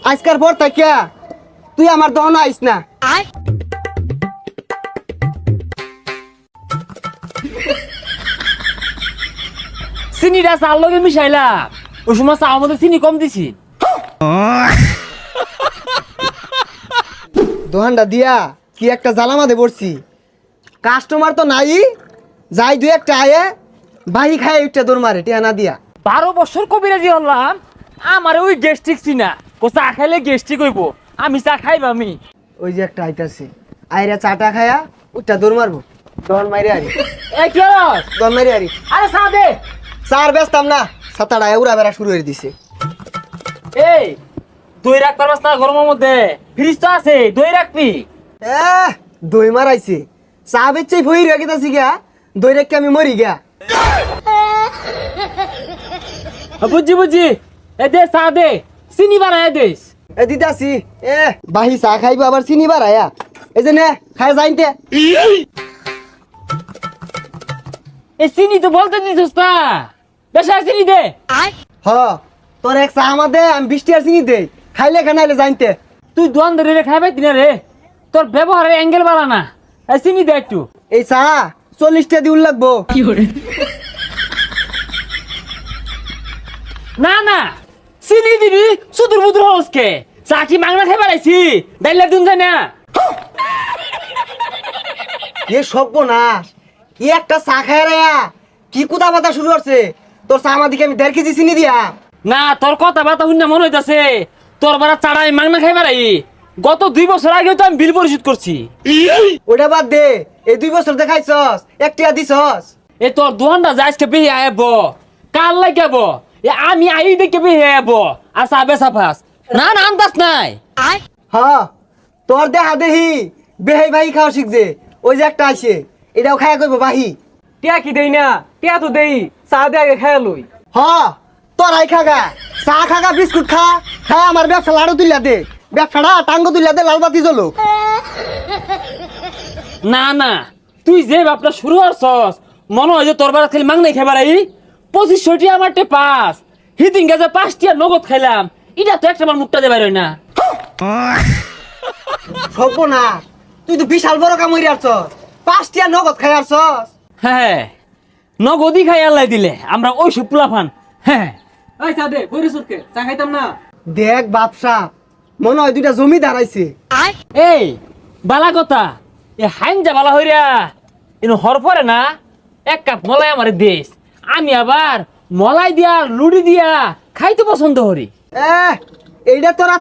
আজকার পর থাকিয়া তুই আমার দহন আইস না। চিনিটা চার লগে মিশাইলাম, ওই সময় চা আমাদের চিনি কম দিছি। দোহানটা দিয়া কি একটা জ্বালামাতে পড়ছি, কাস্টমার তো নাই, যাই দুই একটা আয়ে বাহি খায় একটা দৌড় মারে টিয়া না দিয়া। 12 বছর কবিরাজি হলাম, আমার ওই গ্যাস্ট্রিক চিনা, ও চা খাইলে গ্যাস্ট্রিক হইব, আমি চা খাইব আমি। ওই যে একটা আইতাছে, আইরা চাটা খায়া উঠটা দৌড় মারবো, দহন মাইরে আরি, এই কি হলো? দহন মাইরে আরি। আরে চা দে। চার ব্যস্তাম না, সাতাটা উড়া বেড়া শুরু হয়ে দিছে। এই দই রাখতে পারবাস না গরমের মধ্যে? ফ্রিজ তো আছে, দই রাখবি। দই মারাইছে, চা বেচে ভই রেখে তাছি গা, দই রেখে আমি মরি গা। বুঝছি বুঝছি, এ দে চা দে, চিনি বানায় দেস। এ দিতাছি, বাহি চা খাইবো আবার চিনি বাড়ায়া, এই যে নে খায় যাইতে। এই চিনি তো বলতে দিছিস না, বেশি আর চিনি দে। হ তোর এক চা আমাদে, আমি 20 টাকা চিনি দেই, খাইলে খানাইলে জানতে। তুই দোয়ান ধরে রে খাইবাই দিনা রে, তোর ব্যবহারের অ্যাঙ্গেল বাড়া না। এই চিনি দে একটু। এই চা 40 টাকা দিউল লাগবো। না না, চিনি দিবি সুদূর বুদুর হসকে, চা কি মাংনা খাই বাড়াইছি, ডাইলা দুন যায় না। এ সর্বনাশ, ই একটা চা খায় রে, কি কুদা পাতা শুরু করছে। তোর চা আমাদিকে আমি 1.5 কেজি চিনি দিয়া। না তোর কথা বার্তা শুনে মনে হইতাছে তোর বারা চাড়া আমি মাংনা খাই বাড়াই। গত 2 বছর আগেও তো আমি বিল পরিশোধ করছি। ওটা বাদ দে, এই 2 বছর দেখাইছস, 1 টাকা দিছস। এ তোর দোহানটা যাইসকে বেহে আইব, কাল লাগাব, এ আমি আই দেখে বেহে আইব, আর চা বেচা ফাস। না না আন্দাজ নাই। হ তোর দেহা দেহি বেহাই বাহি খাওয়া শিখছে, ওই যে একটা আসে, এটাও খায়া কইব বাহি। টিয়া কি দেই না, টিয়া তো দেই, চা দে আগে খাইয়া লই। হ তোরাই খাগা, চা খাগা, বিস্কুট খা, খায় আমার ব্যবসা লাড়ু তুলিয়া দে, ব্যবসাটা টাঙ্গ তুলিয়া দে, লাল বাতি জ্বলো। না না, তুই যে বাপটা শুরু করছস, মনে হয় যে তোর বারা খালি মাংনাই খাই বাড়াই। 2500 আমার টে পাস, হিদিন গাছে 5 টিয়া নগদ খাইলাম, এটা তো একটা আমার মুখটা দে বাইর হয় না। সর্বনাশ, তুই তো বিশাল বড় কাম হইরে আসছস, 5 টাকা নগদ খাই আসছস। হ্যাঁ নগদই খাই আল্লাহ দিলে, আমরা ওই সব পোলাফান। হ্যাঁ এই চা দে, বইরে সুটকে, চা খাইতাম না। দেখ বাপসা, মনে হয় 2টা জমি দাঁড়াইছে। এই বালা কথা, এ হাইনজা বালা হইরা ইনো হর পরে না, 1 কাপ মলাই আমার দেশ, আমি আবার মলাই দিয়া লুড়ি দিয়া খাইতে পছন্দ করি। এইটা তোরা